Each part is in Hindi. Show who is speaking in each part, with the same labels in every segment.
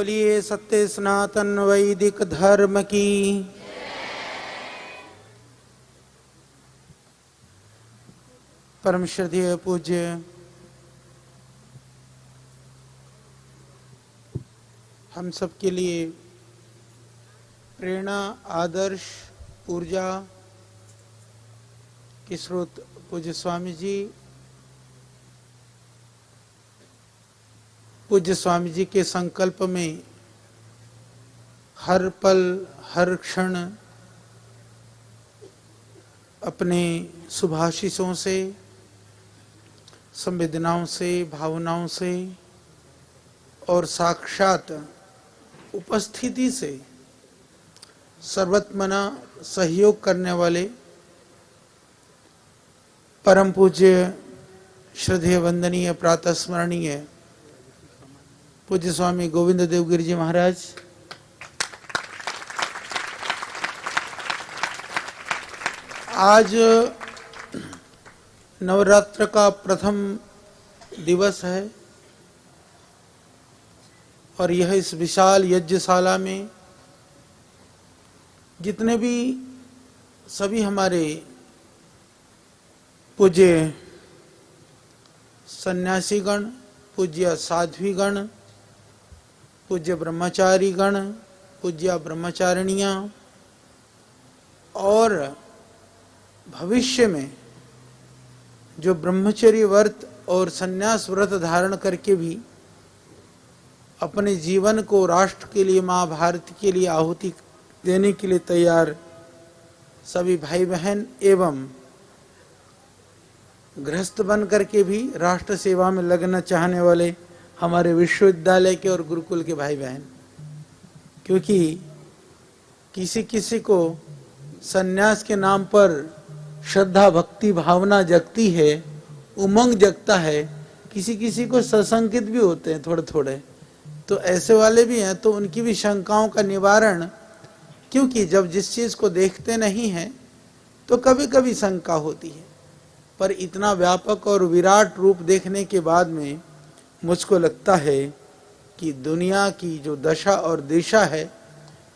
Speaker 1: बोलिए सत्य सनातन वैदिक धर्म की। परम श्रद्धेय पूज्य हम सब के लिए प्रेरणा, आदर्श, ऊर्जा के स्रोत पूज्य स्वामी जी के संकल्प में हर पल हर क्षण अपने सुभाषिसों से, संवेदनाओं से, भावनाओं से और साक्षात उपस्थिति से सर्वतमना सहयोग करने वाले परम पूज्य श्रद्धेय वंदनीय प्रातः स्मरणीय पूज्य स्वामी गोविंद देवगिरी जी महाराज, आज नवरात्र का प्रथम दिवस है और यह इस विशाल यज्ञशाला में जितने भी सभी हमारे पूज्य सन्यासीगण, पूज्य साध्वीगण, पूज्य ब्रह्मचारी गण, पूज्य ब्रह्मचारिणियां और भविष्य में जो ब्रह्मचर्य व्रत और संन्यास व्रत धारण करके भी अपने जीवन को राष्ट्र के लिए, माँ भारत के लिए आहुति देने के लिए तैयार सभी भाई बहन एवं गृहस्थ बन करके भी राष्ट्र सेवा में लगना चाहने वाले हमारे विश्वविद्यालय के और गुरुकुल के भाई बहन, क्योंकि किसी किसी को संन्यास के नाम पर श्रद्धा भक्ति भावना जगती है, उमंग जगता है, किसी किसी को सशंकित भी होते हैं थोड़े थोड़े, तो ऐसे वाले भी हैं, तो उनकी भी शंकाओं का निवारण, क्योंकि जब जिस चीज को देखते नहीं हैं तो कभी कभी शंका होती है, पर इतना व्यापक और विराट रूप देखने के बाद में मुझको लगता है कि दुनिया की जो दशा और दिशा है,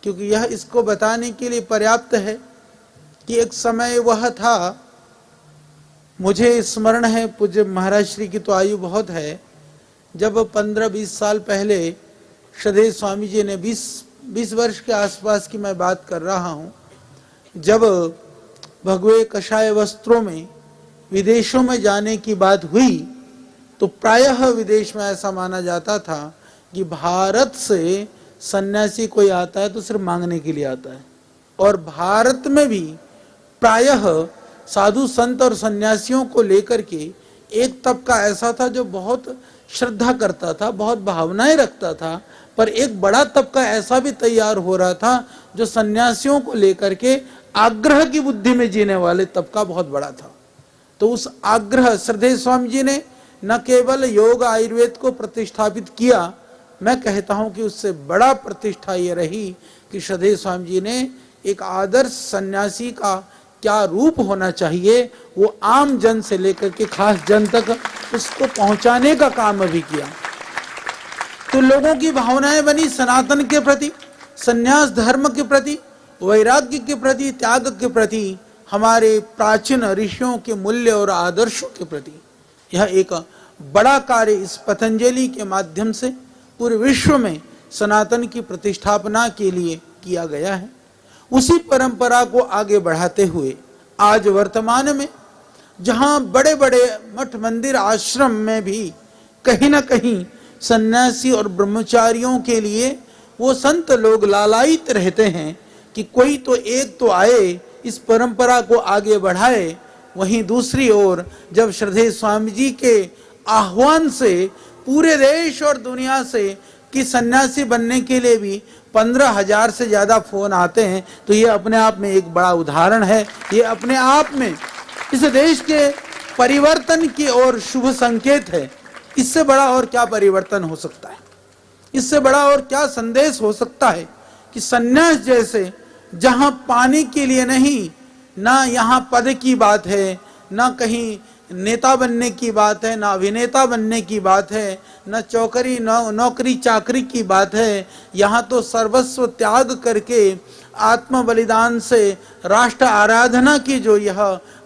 Speaker 1: क्योंकि यह इसको बताने के लिए पर्याप्त है कि एक समय वह था, मुझे स्मरण है, पूज्य महाराज श्री की तो आयु बहुत है, जब 15-20 साल पहले श्रद्धेय स्वामी जी ने 20 वर्ष के आसपास की मैं बात कर रहा हूँ, जब भगवे कषाय वस्त्रों में विदेशों में जाने की बात हुई तो प्रायः विदेश में ऐसा माना जाता था कि भारत से सन्यासी कोई आता है तो सिर्फ मांगने के लिए आता है, और भारत में भी प्रायः साधु संत और सन्यासियों को लेकर के एक तबका ऐसा था जो बहुत श्रद्धा करता था, बहुत भावनाएं रखता था, पर एक बड़ा तबका ऐसा भी तैयार हो रहा था जो सन्यासियों को लेकर के आग्रह की बुद्धि में जीने वाले तबका बहुत बड़ा था। तो उस आग्रह श्रद्धेय स्वामी जी ने न केवल योग आयुर्वेद को प्रतिष्ठापित किया, मैं कहता हूं कि उससे बड़ा प्रतिष्ठा ये रही कि श्रद्धेय स्वामी जी ने एक आदर्श सन्यासी का क्या रूप होना चाहिए वो आम जन से लेकर के खास जन तक उसको पहुंचाने का काम भी किया। तो लोगों की भावनाएं बनी सनातन के प्रति, संन्यास धर्म के प्रति, वैराग्य के प्रति, त्याग के प्रति, हमारे प्राचीन ऋषियों के मूल्य और आदर्शों के प्रति। यह एक बड़ा कार्य इस पतंजलि के माध्यम से पूरे विश्व में सनातन की प्रतिष्ठापना के लिए किया गया है। उसी परंपरा को आगे बढ़ाते हुए आज वर्तमान में जहां बड़े बड़े मठ मंदिर आश्रम में भी कहीं ना कहीं सन्यासी और ब्रह्मचारियों के लिए वो संत लोग लालायित रहते हैं कि कोई तो एक तो आए, इस परंपरा को आगे बढ़ाए। वहीं दूसरी ओर जब श्रद्धेय स्वामी जी के आह्वान से पूरे देश और दुनिया से कि सन्यासी बनने के लिए भी 15,000 से ज्यादा फोन आते हैं, तो ये अपने आप में एक बड़ा उदाहरण है। ये अपने आप में इस देश के परिवर्तन की ओर शुभ संकेत है। इससे बड़ा और क्या परिवर्तन हो सकता है, इससे बड़ा और क्या संदेश हो सकता है कि सन्यास जैसे जहां पाने के लिए नहीं, ना यहाँ पद की बात है, ना कहीं नेता बनने की बात है, ना अभिनेता बनने की बात है, न नौकरी चाकरी की बात है। यहाँ तो सर्वस्व त्याग करके आत्म बलिदान से राष्ट्र आराधना की जो यह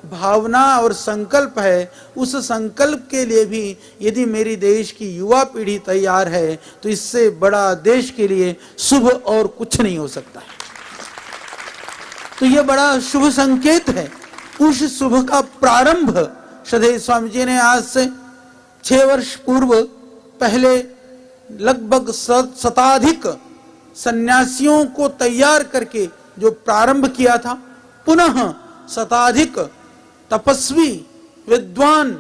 Speaker 1: भावना और संकल्प है, उस संकल्प के लिए भी यदि मेरी देश की युवा पीढ़ी तैयार है तो इससे बड़ा देश के लिए शुभ और कुछ नहीं हो सकता है। तो यह बड़ा शुभ संकेत है। उस शुभ का प्रारंभ श्रद्धेय स्वामी जी ने आज से 6 वर्ष पूर्व पहले लगभग शताधिक सन्यासियों को तैयार करके जो प्रारंभ किया था, पुनः शताधिक तपस्वी, विद्वान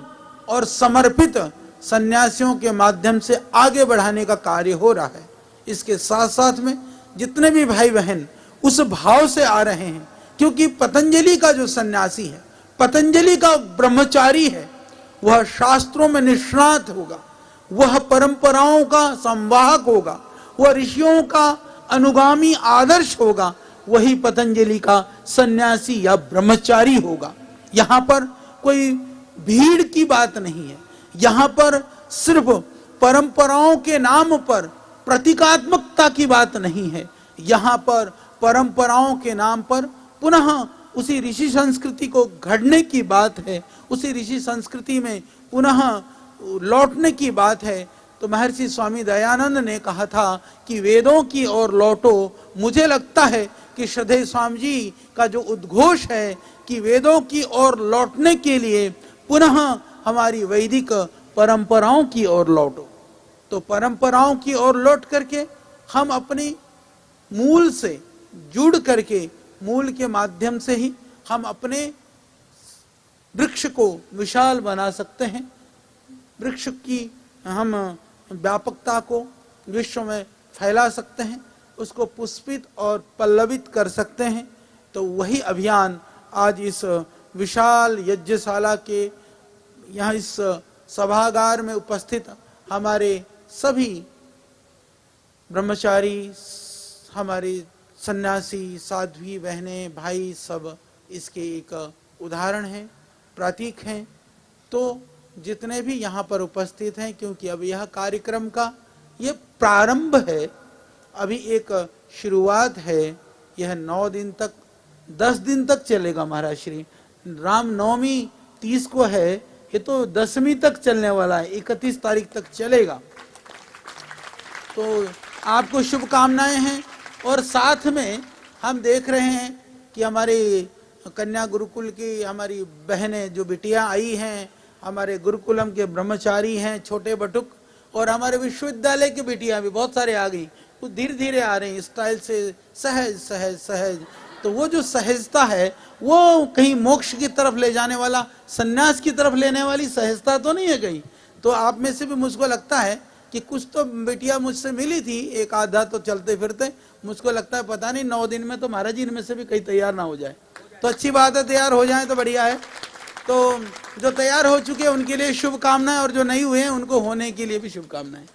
Speaker 1: और समर्पित सन्यासियों के माध्यम से आगे बढ़ाने का कार्य हो रहा है। इसके साथ साथ में जितने भी भाई बहन उस भाव से आ रहे हैं, क्योंकि पतंजलि का जो सन्यासी है, पतंजलि का ब्रह्मचारी है, वह शास्त्रों में निष्णात होगा, वह परंपराओं का संवाहक होगा, वह ऋषियों का अनुगामी आदर्श होगा, वही पतंजलि का सन्यासी या ब्रह्मचारी होगा। यहाँ पर कोई भीड़ की बात नहीं है, यहाँ पर सिर्फ परंपराओं के नाम पर प्रतीकात्मकता की बात नहीं है, यहाँ पर परंपराओं के नाम पर पुनः उसी ऋषि संस्कृति को घड़ने की बात है, उसी ऋषि संस्कृति में पुनः लौटने की बात है। तो महर्षि स्वामी दयानंद ने कहा था कि वेदों की ओर लौटो। मुझे लगता है कि श्रद्धेय स्वामी जी का जो उद्घोष है कि वेदों की ओर लौटने के लिए पुनः हमारी वैदिक परंपराओं की ओर लौटो। तो परंपराओं की ओर लौट करके हम अपनी मूल से जुड़ करके, मूल के माध्यम से ही हम अपने वृक्ष को विशाल बना सकते हैं। वृक्ष की हम व्यापकता को विश्व में फैला सकते हैं, उसको पुष्पित और पल्लवित कर सकते हैं। तो वही अभियान आज इस विशाल यज्ञशाला के यहाँ इस सभागार में उपस्थित हमारे सभी ब्रह्मचारी, हमारे सन्यासी, साध्वी बहनें, भाई सब इसके एक उदाहरण हैं, प्रतीक हैं। तो जितने भी यहाँ पर उपस्थित हैं, क्योंकि अब यह कार्यक्रम का ये प्रारंभ है, अभी एक शुरुआत है, यह 9 दिन तक 10 दिन तक चलेगा। महाराज श्री रामनवमी 30 को है, ये तो 10वीं तक चलने वाला है, 31 तारीख तक चलेगा। तो आपको शुभकामनाएं हैं। और साथ में हम देख रहे हैं कि हमारी कन्या गुरुकुल की हमारी बहनें जो बिटियां आई हैं, हमारे गुरुकुलम के ब्रह्मचारी हैं छोटे बटुक, और हमारे विश्वविद्यालय की बिटियां भी बहुत सारे आ गई। वो धीरे धीरे आ रहे हैं, स्टाइल से सहज सहज सहज। तो वो जो सहजता है वो कहीं मोक्ष की तरफ ले जाने वाला, सन्यास की तरफ लेने वाली सहजता तो नहीं है कहीं। तो आप में से भी मुझको लगता है कि कुछ तो बेटियां मुझसे मिली थी, एक आधा तो चलते फिरते, मुझको लगता है पता नहीं 9 दिन में तो महाराज जी इनमें से भी कहीं तैयार ना हो जाए। तो अच्छी बात है, तैयार हो जाए तो बढ़िया है। तो जो तैयार हो चुके हैं उनके लिए शुभकामनाएं, और जो नहीं हुए हैं उनको होने के लिए भी शुभकामनाएं।